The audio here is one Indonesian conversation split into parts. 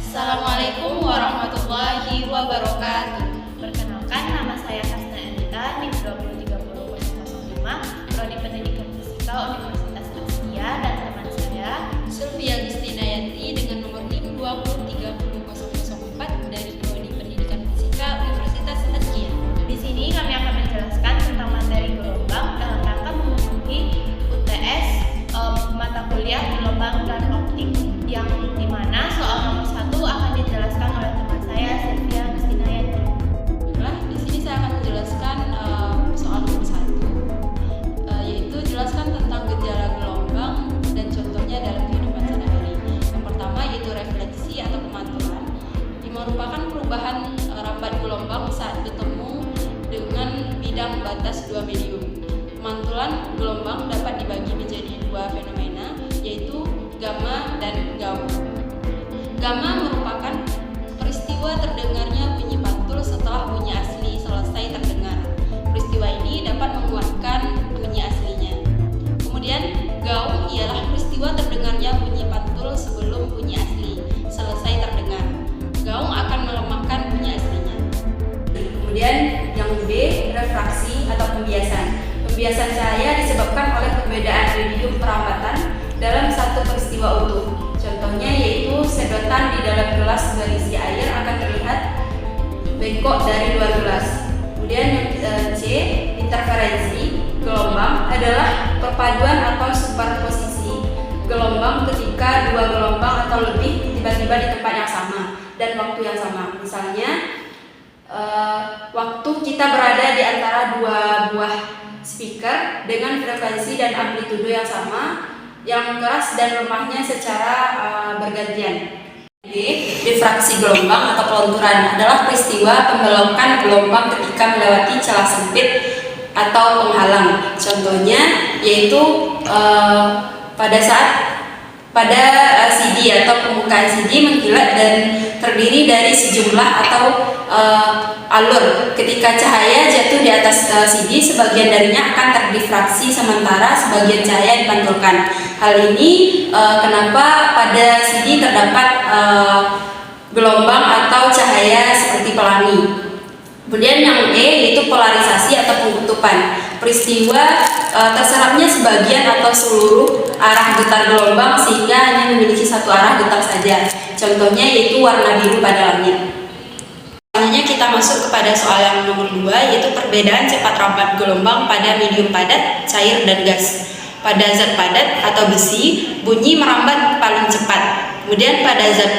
Assalamualaikum warahmatullahi wabarakatuh. Perkenalkan, nama saya Hasna Anita, NIM 2030005, Prodi Pendidikan Fisika Universitas Asia, dan teman saya Sylvia Agustinayanti dengan nomor NIM 2030004 dari Prodi Pendidikan Fisika Universitas Asia. Di sini kami akan menjelaskan tentang materi gelombang dalam rangka memenuhi UTS mata kuliah gelombang dan optik, yang dimana soal nomor 1 akan dijelaskan oleh teman saya Sylvia Agustinayanti. Baiklah, di sini saya akan menjelaskan soal nomor 1, yaitu jelaskan tentang gejala gelombang dan contohnya dalam kehidupan sehari-hari. Yang pertama yaitu refleksi atau pemantulan, yang merupakan perubahan rambat gelombang saat bertemu dengan bidang batas dua medium. Pemantulan gelombang dapat dibagi menjadi dua fenomena, yaitu gamma dan gaung. Gamma merupakan peristiwa terdengarnya bunyi pantul setelah bunyi asli selesai terdengar. Peristiwa ini dapat menguatkan bunyi aslinya. Kemudian gaung ialah peristiwa terdengarnya bunyi pantul sebelum bunyi asli selesai terdengar. Gaung akan melemahkan bunyi aslinya. Kemudian yang B, refraksi atau pembiasan. Pembiasan cahaya disebabkan oleh perbedaan medium perambatan dalam satu peristiwa utuh. Contohnya yaitu sedotan di dalam gelas berisi air akan terlihat bengkok dari luar gelas. Kemudian yang C, interferensi gelombang adalah perpaduan atau superposisi gelombang ketika dua gelombang atau lebih tiba-tiba di tempat yang sama dan waktu yang sama. Misalnya waktu kita berada di antara dua buah speaker dengan frekuensi dan amplitudo yang sama, yang keras dan lemahnya secara bergantian. D, difraksi gelombang atau pelunturan adalah peristiwa pembelokan gelombang ketika melewati celah sempit atau penghalang. Contohnya yaitu pada CD atau permukaan CD mengkilat dan terdiri dari sejumlah atau alur. Ketika cahaya jatuh di atas CD, sebagian darinya akan terdifraksi sementara sebagian cahaya dipantulkan. Hal ini kenapa pada CD terdapat gelombang atau cahaya seperti pelangi. Kemudian yang E yaitu polarisasi atau pengutupan. Peristiwa terserapnya sebagian atau seluruh arah getar gelombang sehingga hanya memiliki satu arah getar saja. Contohnya yaitu warna biru pada langit. Selanjutnya kita masuk kepada soal yang nomor 2, yaitu perbedaan cepat rambat gelombang pada medium padat, cair, dan gas. Pada zat padat atau besi, bunyi merambat paling cepat. Kemudian pada zat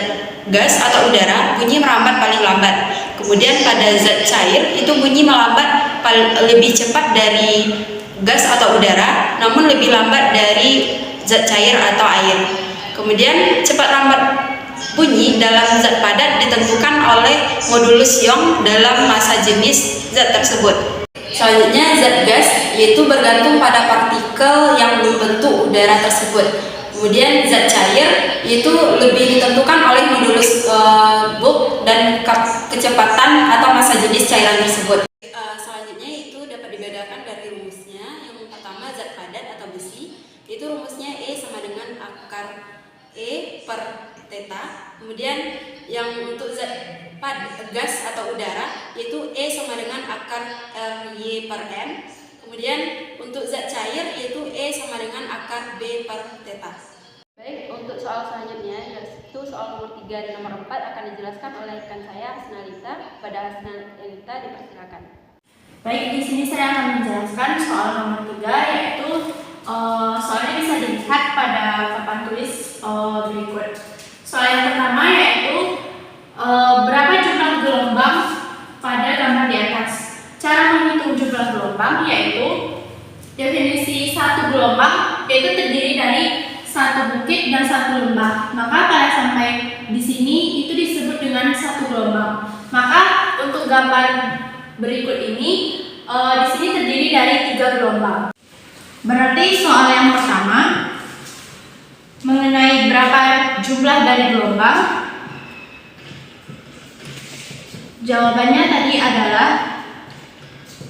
gas atau udara, bunyi merambat paling lambat. Kemudian pada zat cair, itu bunyi melambat lebih cepat dari gas atau udara, namun lebih lambat dari zat cair atau air. Kemudian cepat rambat bunyi dalam zat padat ditentukan oleh modulus Young dalam massa jenis zat tersebut. Selanjutnya zat gas, yaitu bergantung pada partikel yang membentuk udara tersebut. Kemudian zat cair, yaitu lebih ditentukan oleh modulus Boole dan kecepatan atau massa jenis cairan tersebut. Selanjutnya itu dapat dibedakan dari rumusnya. Yang pertama zat padat atau besi, itu rumusnya E sama dengan akar E per theta. Kemudian yang untuk zat gas atau udara, yaitu E sama dengan akar Y per M. Kemudian untuk zat cair, yaitu E sama dengan akar B per theta. Baik, untuk soal selanjutnya, yaitu soal nomor 3 dan nomor 4 akan dijelaskan oleh rekan saya Hasna Anita. Pada Hasna Anita dipersilakan. Baik, di sini saya akan menjelaskan soal nomor 3, yaitu soalnya bisa dilihat pada papan tulis berikut. Soal yang pertama yaitu berapa jumlah gelombang pada gambar di atas. Cara menghitung jumlah gelombang yaitu definisi satu gelombang yaitu terdiri dari satu bukit dan satu lembah. Maka pada sampai di sini itu disebut dengan satu gelombang. Maka untuk gambar berikut ini di sini terdiri dari 3 gelombang. Berarti soal yang pertama mengenai berapa jumlah dari gelombang, jawabannya tadi adalah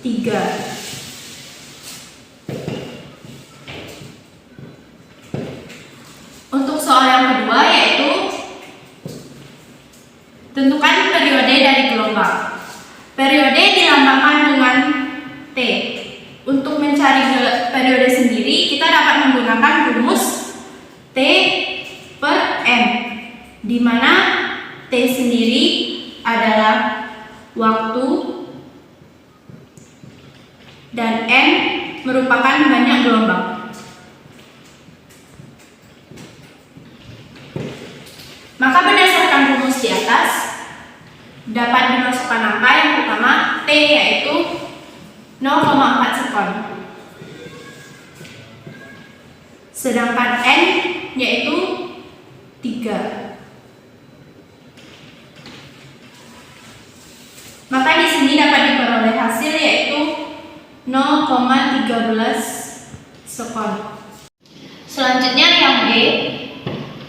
3. Untuk soal yang kedua yaitu Tentukan periode dari gelombang. Periode dilambangkan dengan T. Untuk mencari periode sendiri, kita dapat menggunakan rumus T per M, di mana T sendiri adalah waktu dan M merupakan banyak gelombang. Maka berdasarkan rumus di atas, dapat dimasukkan angka yang pertama T yaitu 0,4 sekon. Sedangkan N yaitu 3. Maka di sini dapat diperoleh hasil yaitu 0,13 sekon. Selanjutnya yang B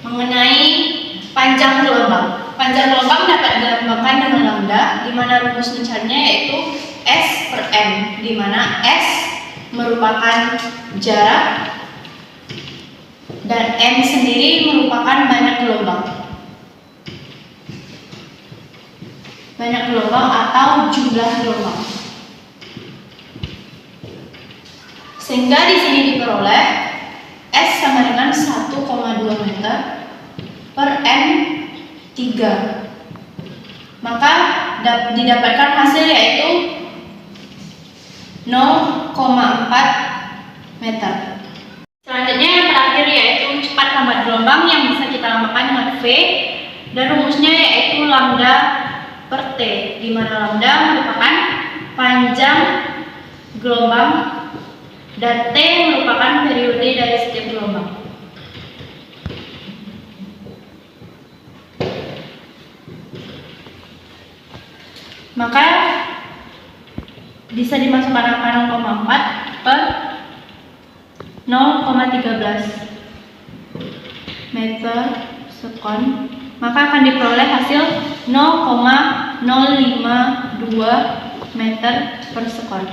mengenai panjang gelombang. Panjang gelombang dapat dilambangkan dengan lambda, di mana rumus mencarinya yaitu S per M, di mana S merupakan jarak dan M sendiri merupakan banyak gelombang. Banyak gelombang atau jumlah gelombang. Sehingga di sini diperoleh S sama dengan 1,2 meter per M 3. Maka didapatkan hasil yaitu 0,4 meter. Selanjutnya yang terakhir yaitu cepat lambat gelombang yang bisa kita lambangkan dengan V, dan rumusnya yaitu lambda per T, di mana lambda merupakan panjang gelombang dan T merupakan periode dari setiap gelombang. Maka bisa dimasukkan angka 0,4 per 0,13 meter sekon, maka akan diperoleh hasil 0,052 meter per sekon.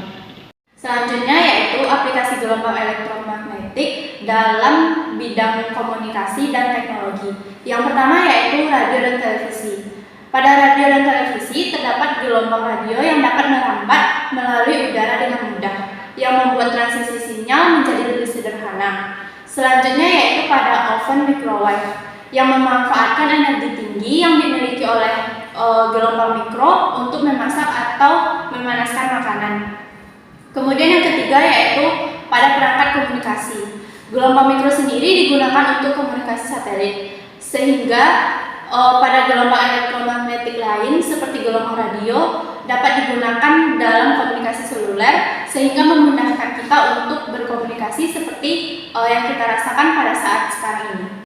Selanjutnya yaitu aplikasi gelombang elektromagnetik dalam bidang komunikasi dan teknologi. Yang pertama yaitu radio dan televisi. Pada radio dan televisi terdapat gelombang radio yang dapat merambat melalui udara dengan mudah, yang membuat transisi sinyal menjadi lebih sederhana. Selanjutnya yaitu pada oven microwave yang memanfaatkan energi tinggi yang dimiliki oleh gelombang mikro untuk memasak atau memanaskan makanan. Kemudian yang ketiga yaitu pada perangkat komunikasi. Gelombang mikro sendiri digunakan untuk komunikasi satelit, sehingga pada gelombang elektromagnetik lain seperti gelombang radio dapat digunakan dalam komunikasi seluler, sehingga memudahkan kita untuk berkomunikasi seperti yang kita rasakan pada saat sekarang ini.